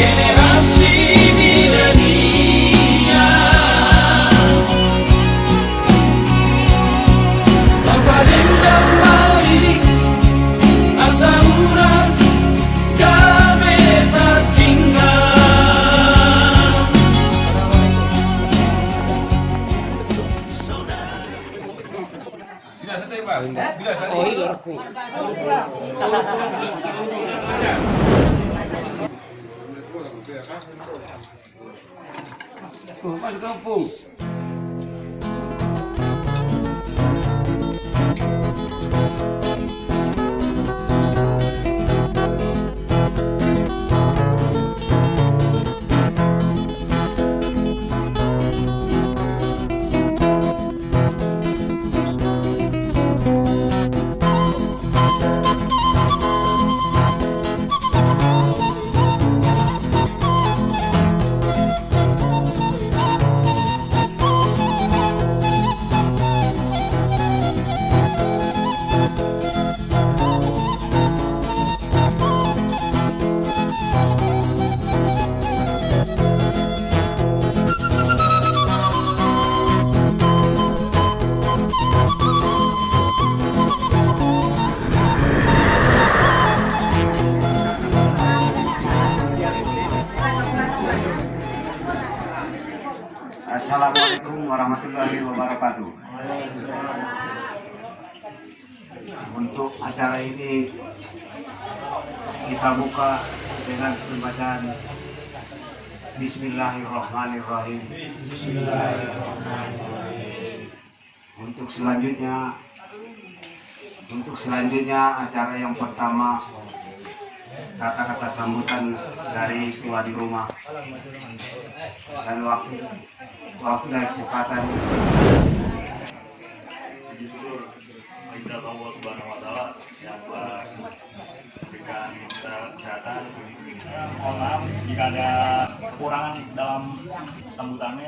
generasi milenia. Tanpa dendam baik asa urang kami tertinggal. Oh, ini lorku. Masuk kampung. Assalamualaikum warahmatullahi wabarakatuh. Untuk acara ini kita buka dengan pembacaan Bismillahirrahmanirrahim. Untuk selanjutnya acara yang pertama, kata-kata sambutan dari tua di rumah dan waktu dan kesempatan. Syukur kepada Allah Subhanahu wa taala yang telah memberikan kita kesehatan. Mohon maaf jika ada kekurangan dalam sambutan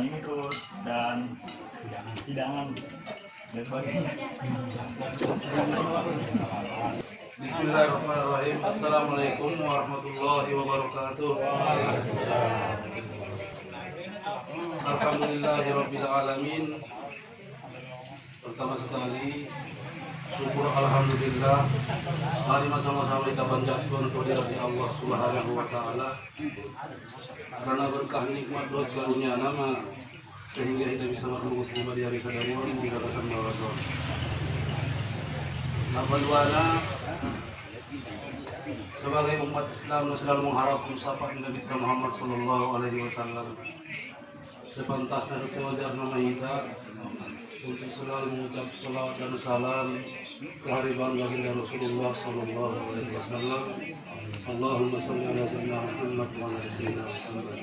ini terus dan hidangan dan sebagainya. Bismillahirrahmanirrahim. Assalamualaikum warahmatullahi wabarakatuh. Alhamdulillahirabbil alamin. Pertama sekali syukur alhamdulillah. Mari sama-sama kita panjatkan kehadirat Allah Subhanahu wa taala. Karena berkah nikmat dan karunia nama sehingga kita bisa menunggu tiba di hari Qadarion di katasan Rasul. Nabaluana sebagai umat Islam selalu mengharapkan syafaat Nabi Muhammad sallallahu alaihi wasallam. Sepantasnya dan sewajarnya kita untuk selalu mengucap salawat dan salam kehadiran baginda Rasulullah sallallahu alaihi wasallam. Allahumma shalli ala sayyidina Muhammad wa ala sayyidina Muhammad.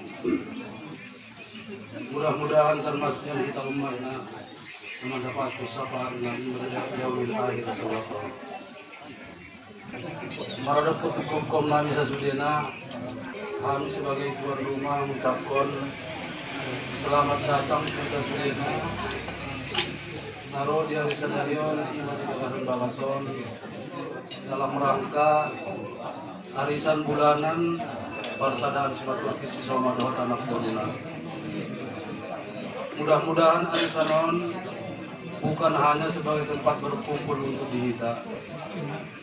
Mudah-mudahan termasuk yang kita umatnya mendapat syafaat Nabi pada yaumil akhir sallallahu. Marada kutukum Nabi sasudena, kami sebagai tuan rumah mengucapkan selamat datang kepada sudena. Naro di hari Qadarion iman di Kabupaten Balason dalam rangka arisan bulanan persadaan silaturahmi Ramadan anak bonina. Mudah-mudahan arisanon bukan hanya sebagai tempat berkumpul untuk dihita,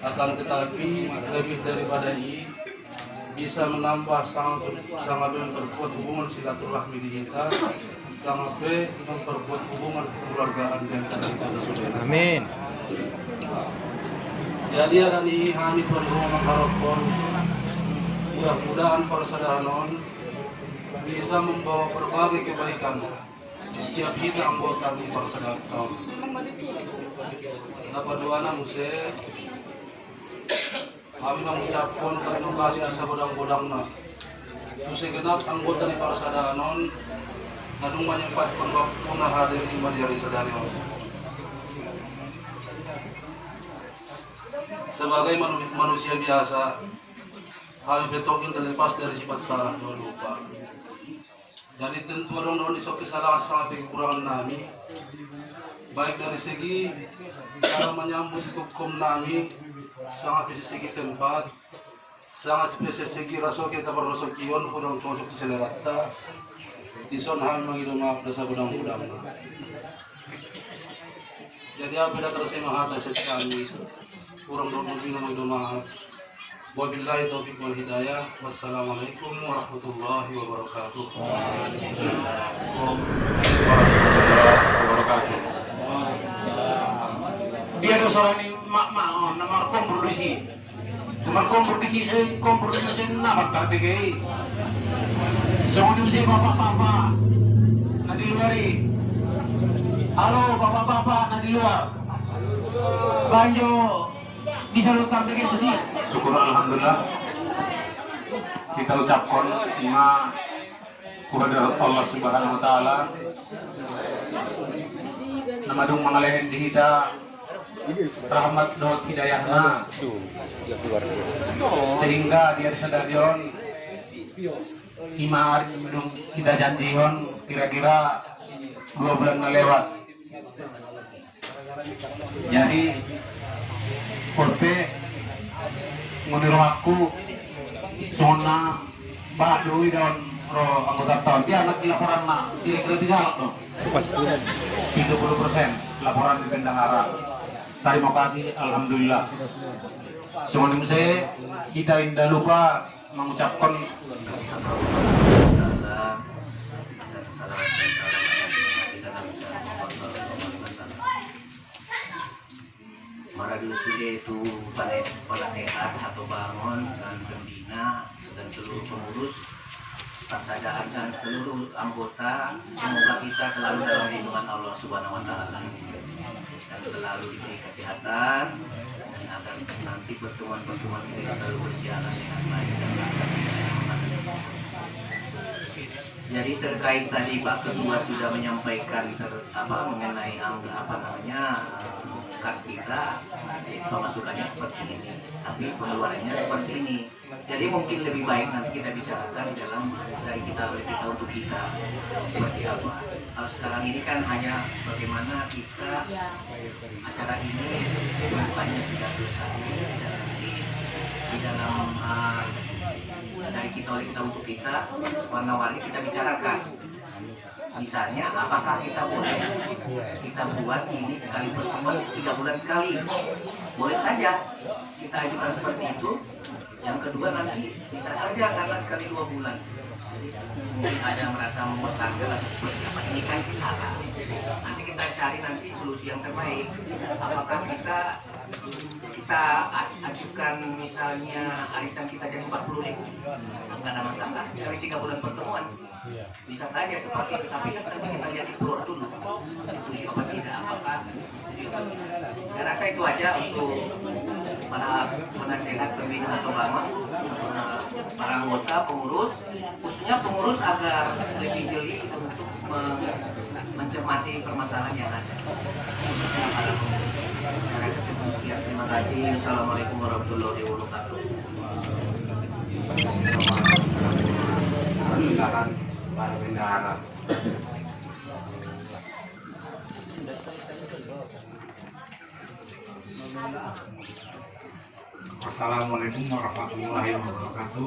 akan tetapi lebih daripada ini bisa menambah sangat memperkuat hubungan silaturahmi dihita, sangat memperkuat hubungan kekeluargaan dan kita sesudah. Amin. Jadi akan kami tuan rumah mengharapkan mudah-mudahan persaudaraan bisa membawa berbagai kebaikan di setiap kita anggota di persaudaraan. Dapat dua muse kami mengucapkan terima kasih asa bodang-bodangna. Segenap anggota di persaudaraan nadung menyempatkan waktu hadir di hari Qadarion. Sebagai manusia biasa, kami betokin terlepas dari sifat salah dan lupa. Jadi tentu orang-orang isok kesalahan sangat kekurangan nami, baik dari segi cara menyambut hukum nami, sangat dari segi tempat, Sangat spesies segi raso kita berrasok kion kurang cocok di selerata. Ison hal mengidu maaf dasa budang-budang. Jadi apabila terasa mahata sekali kurang lebih mengidu maaf. Wabillahi taufiq wal hidayah. Wassalamualaikum warahmatullahi wabarakatuh. Dia ada seorang ini mak nama komprodisi. Nomor komprodisi nama KPGI. Soalnya mesti bapak-bapak na di luar. Halo bapak-bapak na di luar. Banjo bisa lu KPGI itu sih. Syukur alhamdulillah kita ucapkan ima kepada Allah Subhanahu wa taala nama dong mangalehin di kita rahmat dan hidayahna sehingga dia sadarion ima dong kita janjion kira-kira 2 bulan lewat. Jadi Korte ngunir aku sona Mbak Dewi dan anggota tahun dia anak laporan nak kira-kira 3 tuh 30% laporan di Bendahara. Terima kasih, alhamdulillah. Sebelum saya kita tidak lupa mengucapkan Maradul Sude itu pada sehat atau bangun dan pembina dan seluruh pengurus persaudaraan dan seluruh anggota, semoga kita selalu dalam lindungan Allah Subhanahu wa taala dan selalu diberi kesehatan dan agar nanti pertemuan-pertemuan kita selalu berjalan dengan baik dan lancar. Jadi terkait tadi Pak Ketua sudah menyampaikan mengenai kas kita pemasukannya seperti ini, tapi pengeluarannya seperti ini. Jadi mungkin lebih baik nanti kita bicarakan dalam dari kita oleh kita untuk kita seperti apa. Kalau sekarang ini kan hanya bagaimana kita acara ini bukannya sudah selesai dan nanti di dalam dari kita oleh kita untuk kita warna-warni kita bicarakan. Misalnya, apakah kita boleh kita buat ini sekali pertemuan 3 bulan sekali? Boleh saja kita ajukan seperti itu. Yang kedua nanti bisa saja karena sekali 2 bulan. Mungkin ada merasa membosankan atau seperti apa. Ini kan salah. Nanti kita cari nanti solusi yang terbaik. Apakah kita ajukan misalnya arisan kita jadi 40.000, nggak ada masalah. Sekali 3 bulan pertemuan. Bisa saja seperti itu, tapi nanti kita lihat di keluar dulu setuju apa tidak, apakah setuju apa tidak. Saya rasa itu aja untuk para penasehat pembina atau bangun, para anggota pengurus, khususnya pengurus agar lebih jeli untuk mencermati permasalahan yang ada, khususnya para pengurus. Saya rasa cukup sekian, terima kasih. Assalamualaikum warahmatullahi wabarakatuh. silakan para bendahara. Assalamualaikum warahmatullahi wabarakatuh.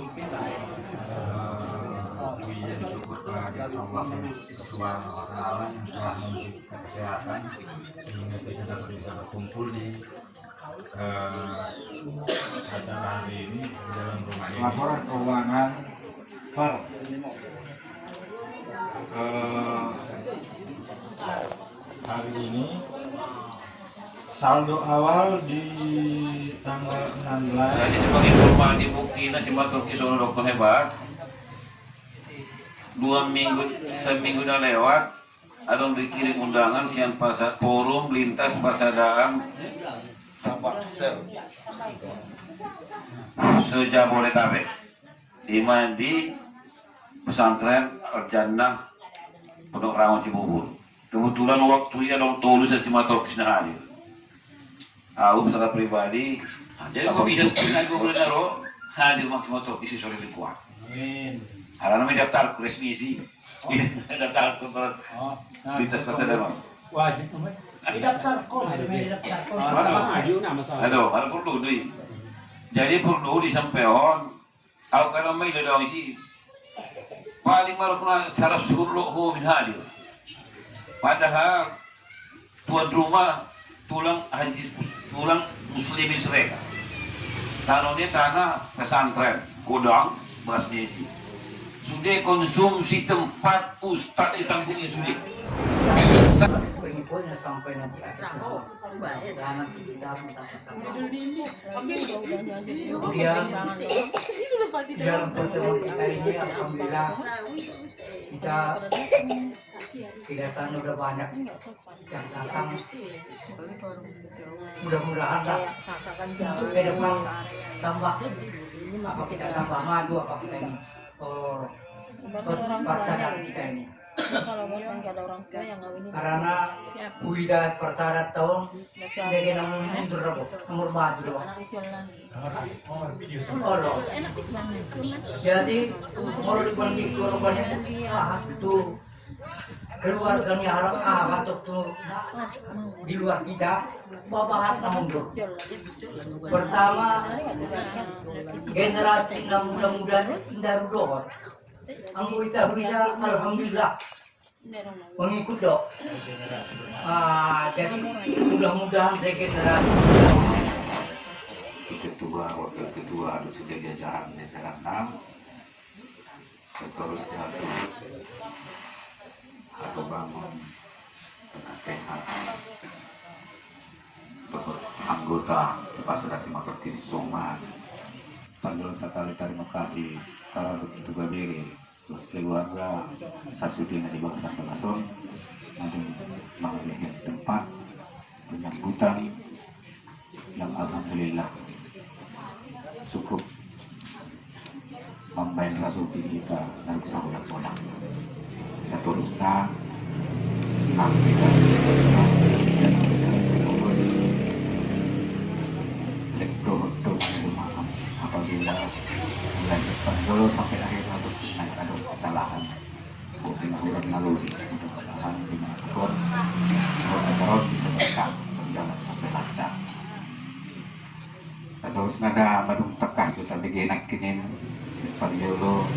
Puji dan syukur kepada Allah Subhanahu wa taala yang telah memberikan kesehatan sehingga kita dapat bisa berkumpul di acara hari ini di dalam rumah ini. Laporan keuangan per hari ini saldo awal di tanggal 16. Jadi sebagai informasi bukti si Matos Kisono Dokter hebat. 2 minggu, seminggu dah lewat, ada dikirim undangan sian pasar forum lintas persaudaraan se-Jabodetabek di pesantren Al-Jannah Pondok Rangon Cibubur. Kebetulan waktu ia dong tulus dan Simator Kisna hadir. Aku secara pribadi, jadi aku bisa kenal gubernur hadir Simator Kisna sore di kuat. Karena kami daftar resmi sih, daftar ke lintas persaudaraan. Wajib daftar kok, Aduh, ada perlu deh. Jadi perlu disampaikan Aku kalau may daw isi paling marunong salah suruh ho min hadir. Padahal tuan rumah tulang muslimin mereka. Tanahnya tanah pesantren, gudang, beras desi. Sudah konsumsi tempat ustaz ditanggungi sudah. Pengikutnya sampai nanti jangan kita dalam pertemuan kita ini alhamdulillah kita kedatangan udah banyak yang datang. Mudah-mudahan lah ke depan tambah apa kita tambah maju apa kita ini persaudaraan kita ini. Kalau memang gak ada orang tua yang ngawinin Karena udah persaudaraan tahun jadi mundur nomor maju doang. anak Islam Allah. Jadi kalau dibanding korbannya itu keluarganya harap batuk tuh di luar kita babahat mundur. Pertama generasi mudah-mudahan dari doa. Anggota kita alhamdulillah mengikut dok. Jadi mudah-mudahan regenerasi. Wakil ketua harus sudah jajaran 6 seterusnya atau bangun penasehat anggota Pasrasi Motor Kisi Soma Tanjung Sakali terima kasih terhadap juga beri keluarga Sasudina di Bangsa Pelason nanti memberikan tempat penyambutan yang alhamdulillah cukup membayar rasuki kita dan bisa pulang. Seterusnya kita sedang terus lektor maaf apabila dilanjutkan dulu sampai akhir atau ada kesalahan mungkin kurang naluri mudah-mudahan dimanapun acara bisa berjalan sampai lancar. Terus nada madung tekas kita bikin kinin simpan dulu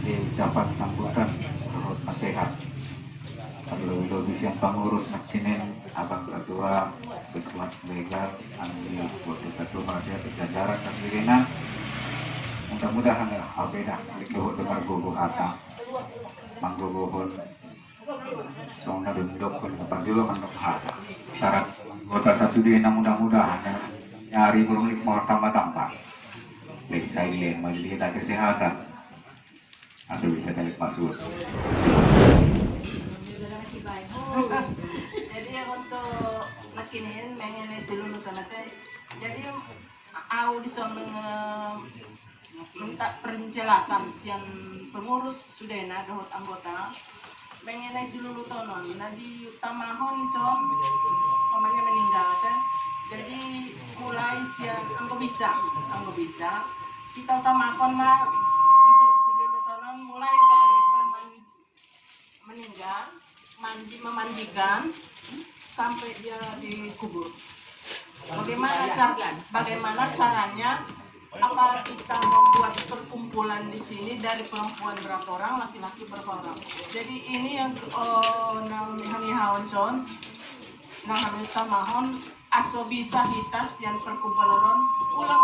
di ucapan sambutan menurut nasihat perlu bisa pengurus nakinin abang ketua Biswat Legal Andi waktu ketua nasihat jajaran dan dirinan mudah-mudahan ya albeda luhur dengar guguh hata mangguguhun soalnya dundukun depan dulu mandok hata syarat anggota Sasudina mudah-mudahan nyari burung mau tambah-tambah lebih silent melihat kesehatan asal bisa telik masuk. Jadi untuk nakinin mengenai seluruh tanah jadi aku disana minta penjelasan siang pengurus sudah dohot anggota mengenai seluruh tonon nadi utamahon son namanya meninggal kan jadi mulai siang anggo bisa kita utamakan lah untuk seluruh tonon mulai dari meninggal memandikan sampai dia dikubur bagaimana caranya apa kita membuat perkumpulan di sini dari perempuan berapa orang, laki-laki berapa orang. Jadi ini yang nang hawanson, nang tamahon, aso bisa hitas yang perkumpulan ulang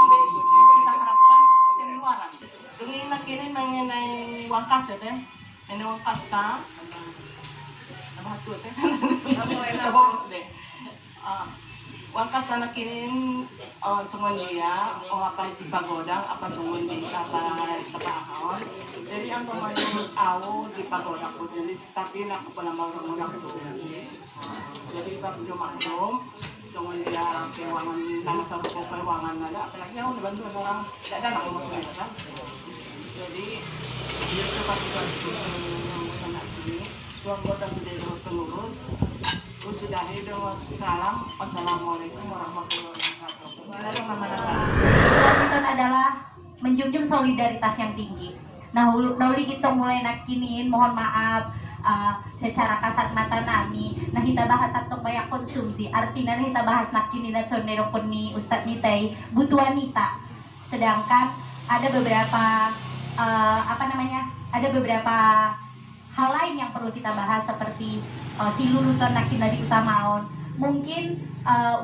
kita harapkan seluaran. Dengan kini mengenai wangkas ya teh, ini wangkas ta, apa tuh teh? Wangkas anak ini semuanya apa di pagodang apa semuanya apa ahon jadi yang menurut aku di pagodang putulis tapi nak pernah mau jadi kita punya maklum semuanya keuangan nama satu keuangan ada apalagi aku dibantu orang tidak ada nak masuk kan jadi dia cepat dibantu anak sini dua anggota sudah pengurus sudah hidup salam wassalamualaikum warahmatullahi wabarakatuh. Itu adalah menjunjung solidaritas yang tinggi. Nah, dahulu kita mulai nakinin, mohon maaf secara kasat mata nami. Nah, kita bahas satu banyak konsumsi. Artinya kita bahas nakinin dan sonero ni Ustadz Nitai butuh wanita. Sedangkan ada beberapa ada beberapa hal lain yang perlu kita bahas seperti siluluton nakina di utamaon. Mungkin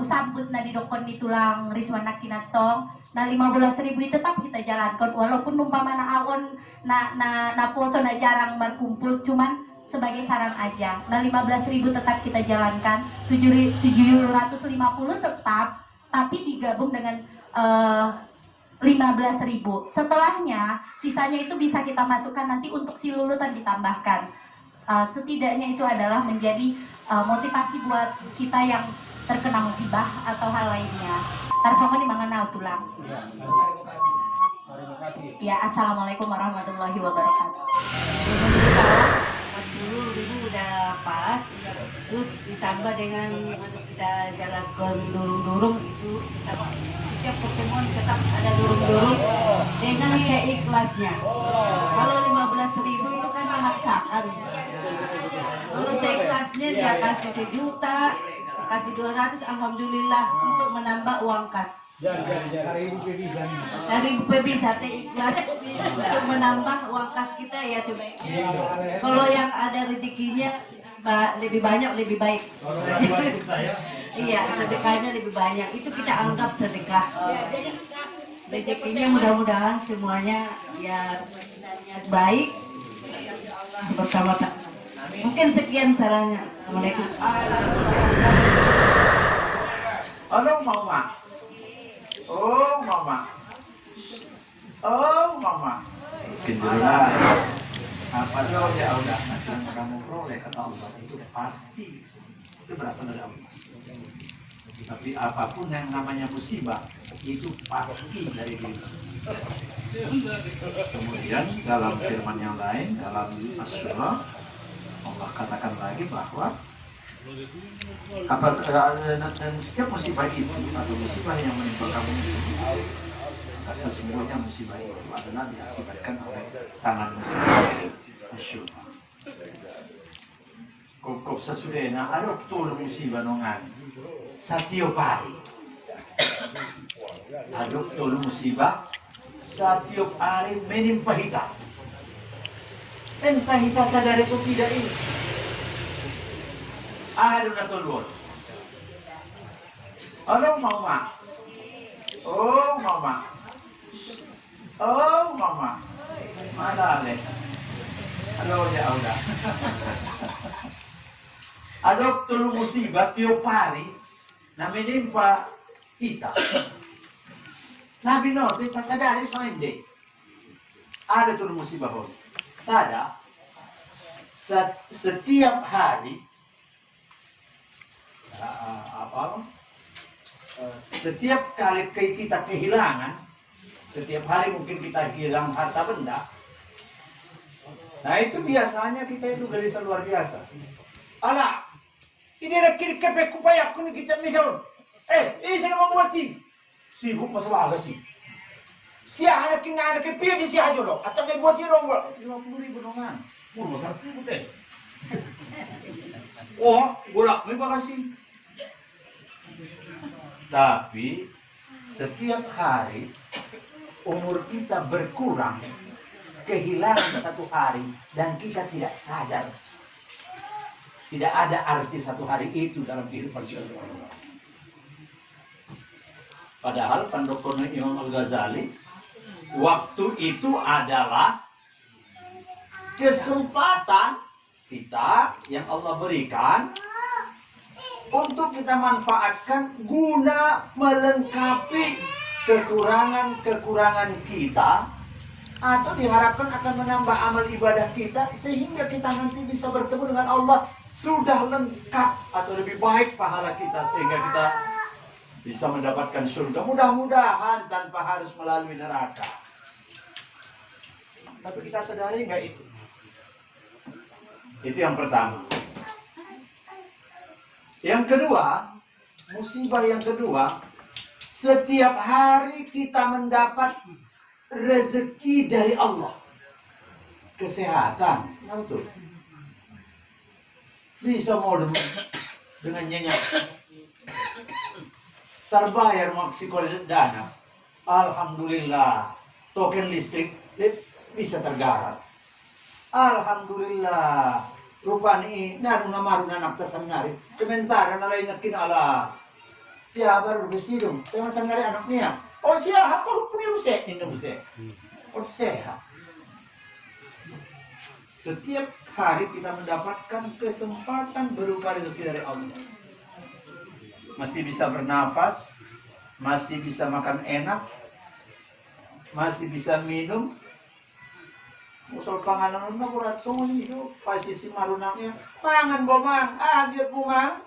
usambut na di dokon di tulang riswa nakina tong na 15.000 itu tetap kita jalankan walaupun umpama na awon na poso na jarang berkumpul, cuman sebagai saran aja. Nah 15.000 tetap kita jalankan, 750 tetap, tapi digabung dengan 15.000. Setelahnya sisanya itu bisa kita masukkan nanti untuk silulutan ditambahkan. Setidaknya itu adalah menjadi motivasi buat kita yang terkena musibah atau hal lainnya. Tarsongo di manganau tulang. Ya, assalamualaikum warahmatullahi wabarakatuh. 40.000 udah pas, terus ditambah dengan kita jalankan durung-durung itu setiap pertemuan tetap ada durung-durung dengan seikhlasnya. Kalau 15.000 itu kan memaksakan. Kalau seikhlasnya dia kasih 1 juta, kasih 200, alhamdulillah untuk menambah uang kas. Dari bisa ikhlas untuk menambah uang kas kita ya sebaiknya. Kalau yang ada rezekinya lebih banyak lebih baik. Iya, sedekahnya lebih banyak. Itu kita anggap sedekah. Rezekinya mudah-mudahan semuanya ya baik bersama-sama. Mungkin sekian sarannya. Assalamualaikum. Halo mama. Oh mama. Oh mama. Alhamdulillah. Apa saja udah yang kamu peroleh kata Allah itu pasti itu berasal dari Allah. Tapi apapun yang namanya musibah itu pasti dari diri. Kemudian dalam firman yang lain dalam Asy-Syura Allah katakan lagi bahwa dan setiap musibah itu atau musibah yang menimpa kamu itu sesungguhnya musibah itu adalah diakibatkan oleh tangan musibah Asy-Syura. Kok sesudahnya ada betul musibah nongan setiap hari. Ada betul musibah setiap hari menimpa kita. Entah kita sadar itu tidak ini. Ada natulun. Halo mama. Oh mama. Oh mama. Mana le? Halo ya udah. Ada betul musibah tiap hari na menimpa kita. Nabi no, kita sadari soalnya deh. Ada tuh musibah hon. Sadar setiap hari setiap kali kita kehilangan, setiap hari mungkin kita hilang harta benda. Nah itu biasanya kita itu gelisah luar biasa. Alah, ini ada kiri kepek kupaya aku nih kita mijau. Ini saya membuat ini. Sibuk masalah apa sih? Siapa anak yang ada kepiye di siapa aja loh? Atau dia buat ini dong, 50.000 dongan. Mau 1.000 teh. Oh, bolak, terima kasih. Tapi setiap hari umur kita berkurang, kehilangan 1 hari dan kita tidak sadar. Tidak ada arti 1 hari itu dalam kehidupan kita. Padahal pendokternya Imam Al-Ghazali waktu itu adalah kesempatan kita yang Allah berikan untuk kita manfaatkan guna melengkapi kekurangan-kekurangan kita atau diharapkan akan menambah amal ibadah kita sehingga kita nanti bisa bertemu dengan Allah sudah lengkap atau lebih baik pahala kita sehingga kita bisa mendapatkan surga mudah-mudahan tanpa harus melalui neraka. Tapi kita sadari nggak itu? Itu yang pertama. Yang kedua, musibah yang kedua, setiap hari kita mendapat rezeki dari Allah. Kesehatan, nah betul. Bisa mau dengan nyenyak. Terbayar maksimal dana. Alhamdulillah. token listrik bisa tergarap. Alhamdulillah. Rupanya ini naru anak tasanari. Sementara naray nakinala. Siapa baru besidong. Tema sanari anaknya. Oh siapa baru punya usek ini usek. Oh sehat. Setiap hari kita mendapatkan kesempatan berupa rezeki dari Allah. Masih bisa bernafas, masih bisa makan enak, masih bisa minum. Usul panganan na kurat suni itu posisi marunangnya pangan bomang agit bungang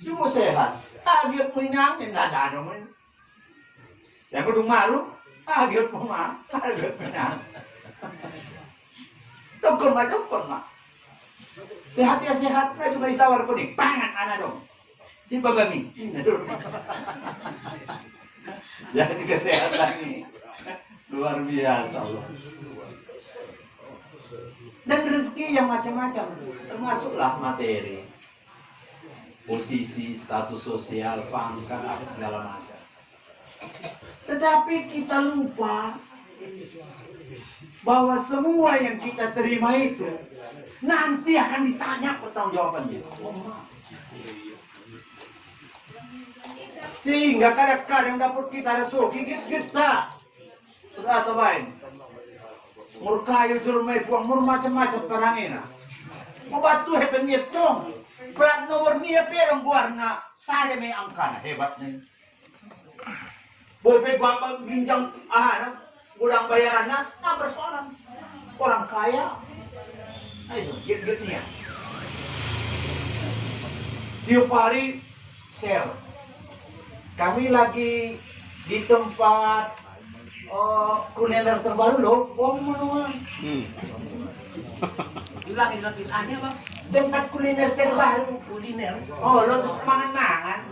cuma sehat agit minang enggak ada mo yang kudu malu agit bomang agit minang dokter mah sehat ya sehat na cuma ditawar ko nih pangan anak dong si bagami ini dulu jadi kesehatan nih luar biasa Allah. Dan rezeki yang macam-macam, termasuklah materi, posisi, status sosial, pangkat, apa segala macam. Tetapi kita lupa bahwa semua yang kita terima itu nanti akan ditanya pertanggungjawabannya. Sehingga kadang-kadang dapur kita resok, gigit kita. Sudah tabain. Mur kayu julmay buang mur macam-macam parangena. Mabatu hepen yetong. Berat nomor niya perang buarna saya may angkana hebat nih. Boy bapak ginjang ahana ulang bayaran na persoalan orang kaya. Ayo git niya. Tiap hari sel. Kami lagi di tempat kuliner terbaru loh, manuan. Hilang aneh bang. Tempat kuliner terbaru. Kuliner. Oh, lo mangan-mangan.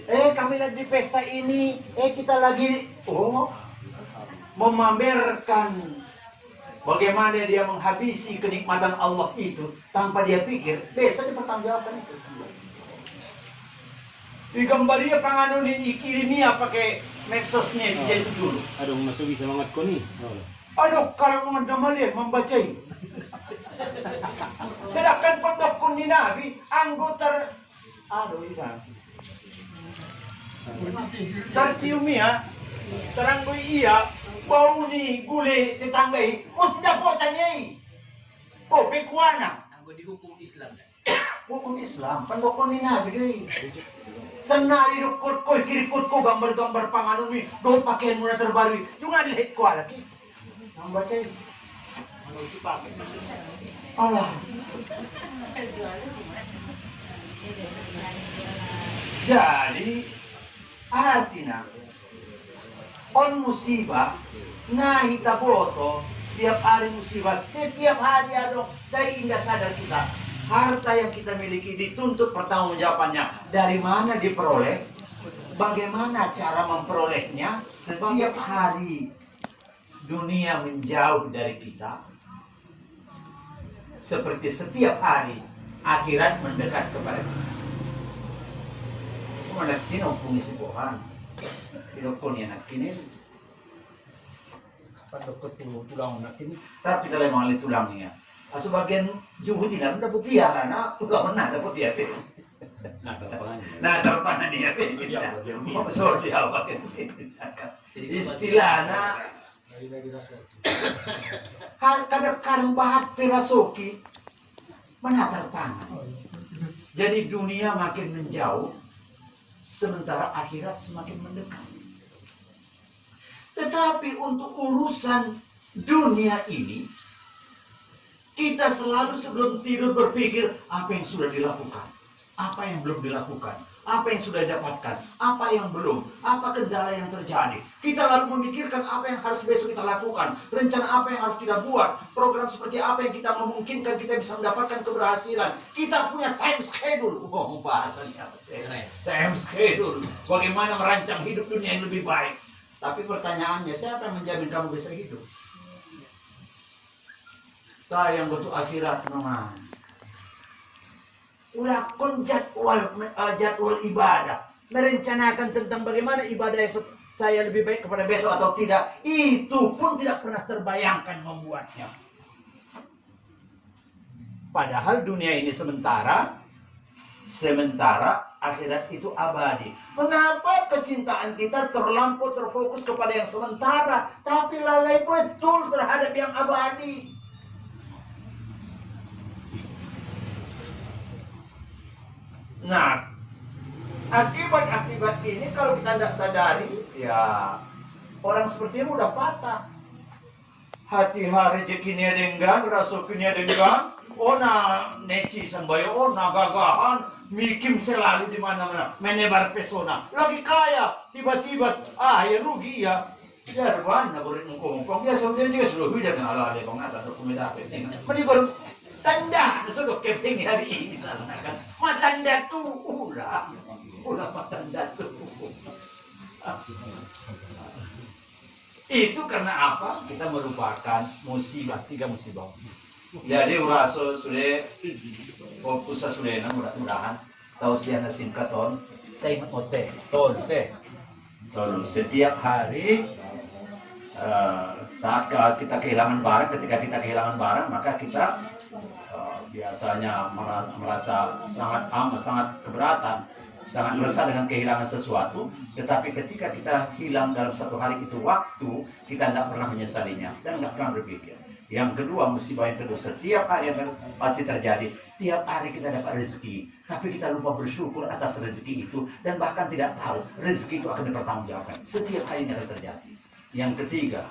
Kami lagi di pesta ini. Kita lagi memamerkan bagaimana dia menghabisi kenikmatan Allah itu tanpa dia pikir. Besok dipertanggungjawabkan itu. Digambar dia panganunin ikirimia pakai medsosnya dia itu dulu. Aduh, masuk bisa banget ko nih. Aduh, karang mga damalin, membacai. Sedangkan pagdapkon ni Nabi, anggotar, isa. Terciumia, teranggoy iya, bau ni gule tetanggay, mesti dapotan niya eh. Oh, pekuana. Anggo di hukum Islam. Hukum Islam, pandokon ni Nabi guys. Senari dukut ko, kirikut ko, gambar-gambar pangalan ni, doon pakaian mo na terbaru. Yung nga nilihit ko lagi. Ang baca yun. Alah. Jadi, artinya, on musibah, nahitaboto, tiap hari musibah, setiap hari ada, dari indah sadar kita. Harta yang kita miliki dituntut pertanggungjawabannya. Dari mana diperoleh? Bagaimana cara memperolehnya? Setiap hari dunia menjauh dari kita. Seperti setiap hari akhirat mendekat kepada kita. Mana tinopung si Tuhan. Tinopung yang nakinin. Padokot tulang nakinin. Tapi dalam hal tulangnya. Sebagian juhud tidak dapat dia karena ulah mana dapat dia. Nah terpanan dia. Maksud dia apa? Istilahnya kadang-kadang bahat firasuki mana terpanan. Jadi dunia makin menjauh, sementara akhirat semakin mendekat. Tetapi untuk urusan dunia ini, kita selalu sebelum tidur berpikir apa yang sudah dilakukan, apa yang belum dilakukan, apa yang sudah didapatkan, apa yang belum, apa kendala yang terjadi. Kita lalu memikirkan apa yang harus besok kita lakukan, rencana apa yang harus kita buat, program seperti apa yang kita memungkinkan kita bisa mendapatkan keberhasilan. Kita punya time schedule. Bahasanya time schedule. Bagaimana merancang hidup dunia yang lebih baik. Tapi pertanyaannya, siapa yang menjamin kamu bisa hidup? Sayang betul akhirat memang. Ulah kon jadwal ibadah, merencanakan tentang bagaimana ibadah esok saya lebih baik kepada besok atau tidak, itu pun tidak pernah terbayangkan membuatnya. Padahal dunia ini sementara, akhirat itu abadi. Mengapa kecintaan kita terlampau terfokus kepada yang sementara, tapi lalai betul terhadap yang abadi? Nah, akibat-akibat ini kalau kita tidak sadari, ya orang seperti ini udah patah. Hati rezekinya dengan, rasukinya dengan, ona neci sambayo, ona gagahan, mikim selalu di mana-mana, menebar pesona. Lagi kaya, tiba-tiba, ya rugi ya. Ya ruan, na boleh ngomong. Ya sebenarnya juga seluruh hidup dengan ala ada kong atas dokumentasi. Meni baru tanda, sudah keping hari ini sana kan. Matanda tuh, ulah matanda tuh. Itu karena apa? Kita merupakan musibah, 3 musibah. Jadi uraso sudah fokus sudah mudah-mudahan tausiah singkaton teh ote tonte. Setiap hari saat kita kehilangan barang, ketika kita kehilangan barang, maka kita biasanya merasa sangat keberatan, sangat resah dengan kehilangan sesuatu. Tetapi ketika kita hilang dalam satu hari itu waktu, kita tidak pernah menyesalinya dan tidak pernah berpikir. Yang kedua, musibah yang kedua, setiap hari yang pasti terjadi. Tiap hari kita dapat rezeki, tapi kita lupa bersyukur atas rezeki itu dan bahkan tidak tahu rezeki itu akan dipertanggungjawabkan. Setiap hari ini akan terjadi. Yang ketiga,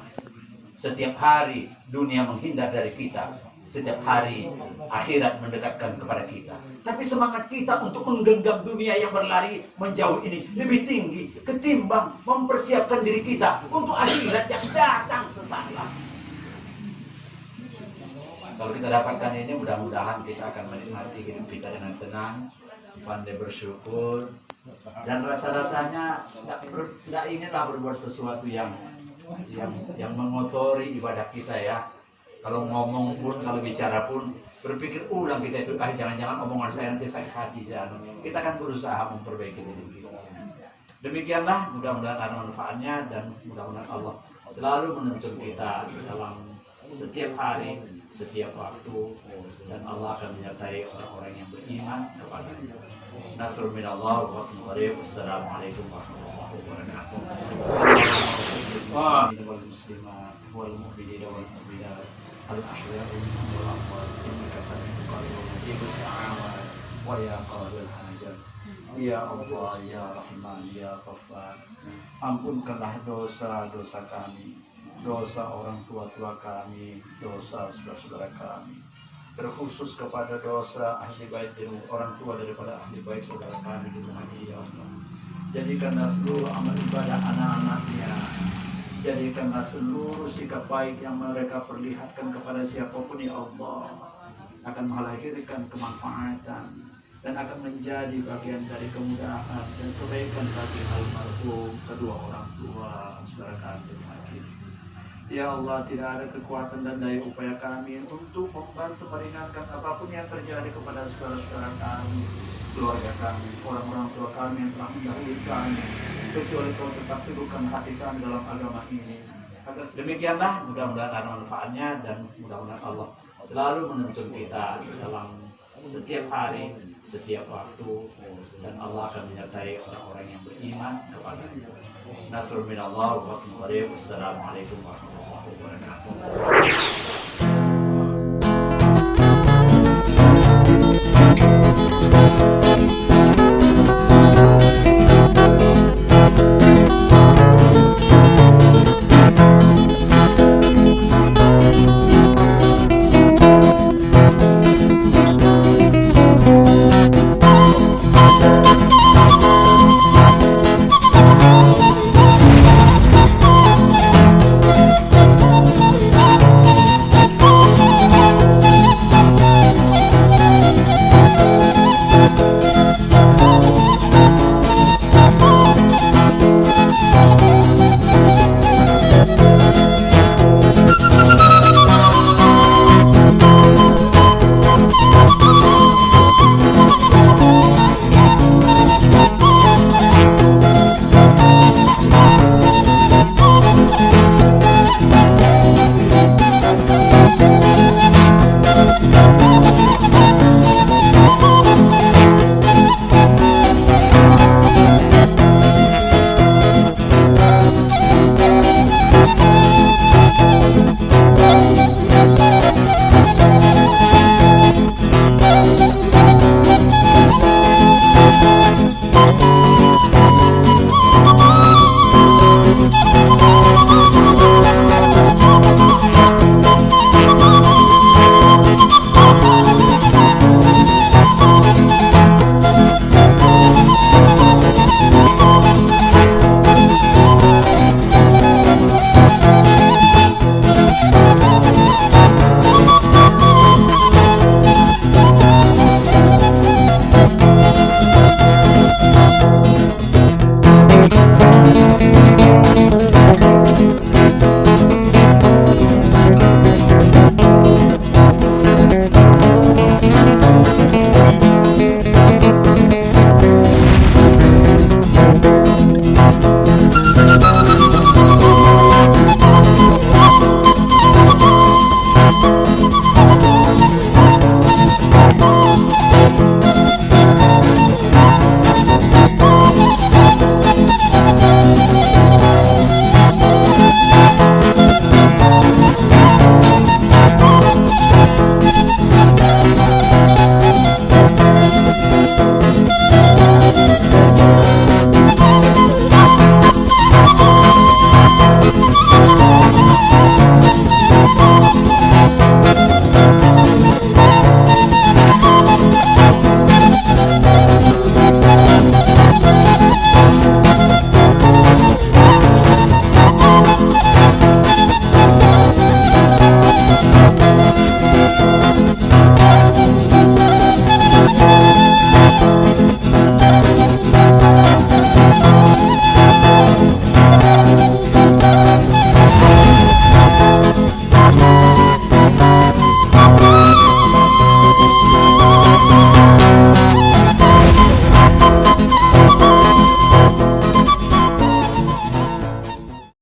setiap hari dunia menghindar dari kita. Setiap hari akhirat mendekatkan kepada kita. Tapi semangat kita untuk menggenggam dunia yang berlari menjauh ini lebih tinggi ketimbang mempersiapkan diri kita untuk akhirat yang datang sesaat lagi. Kalau kita dapatkan ini, mudah-mudahan kita akan menikmati hidup kita dengan tenang, pandai bersyukur, dan rasa-rasanya tidak inginlah berbuat sesuatu yang mengotori ibadah kita ya. Kalau ngomong pun, kalau bicara pun, berpikir ulang kita itu, jangan-jangan omongan saya nanti sakit hati saya. Kita akan berusaha memperbaiki diri kita. Demikianlah, mudah-mudahan ada manfaatnya dan mudah-mudahan Allah selalu menuntun kita dalam setiap hari, setiap waktu, dan Allah akan menyertai orang-orang yang beriman kepada-Nya. Nasrul minallah wa fatihul. Wassalamualaikum warahmatullahi wabarakatuh. Wal muslimat wal mu'minina wal mu'minat al-ahya'i wal amwat innaka sami'un qarib mujibud da'awat wa ya qadil hajat. Ya Allah, ya Rahman, ya Ghaffar, ampunkanlah dosa-dosa kami, dosa orang tua-tua kami, dosa saudara-saudara kami, terkhusus kepada dosa ahli bait orang tua daripada ahli bait saudara kami di rumah ini, ya Allah. Jadikanlah seluruh amal ibadah anak-anaknya, jadikanlah seluruh sikap baik yang mereka perlihatkan kepada siapapun, ya Allah, akan melahirkan kemanfaatan dan akan menjadi bagian dari kemudahan dan kebaikan bagi almarhum kedua orang tua saudara kami di rumah ini. Ya Allah, tidak ada kekuatan dan daya upaya kami untuk membantu meringankan apapun yang terjadi kepada saudara-saudara kami, keluarga kami, orang-orang tua kami yang telah mendahului kami, kecuali Kau tetap teguhkan hati kami dalam agama ini. Agar demikianlah, mudah-mudahan ada manfaatnya dan mudah-mudahan Allah selalu menuntun kita dalam setiap hari, setiap waktu, dan Allah akan menyertai orang-orang yang beriman kepada-Nya. Nasrul minallah wa fatihul. Wassalamualaikum warahmatullahi wabarakatuh.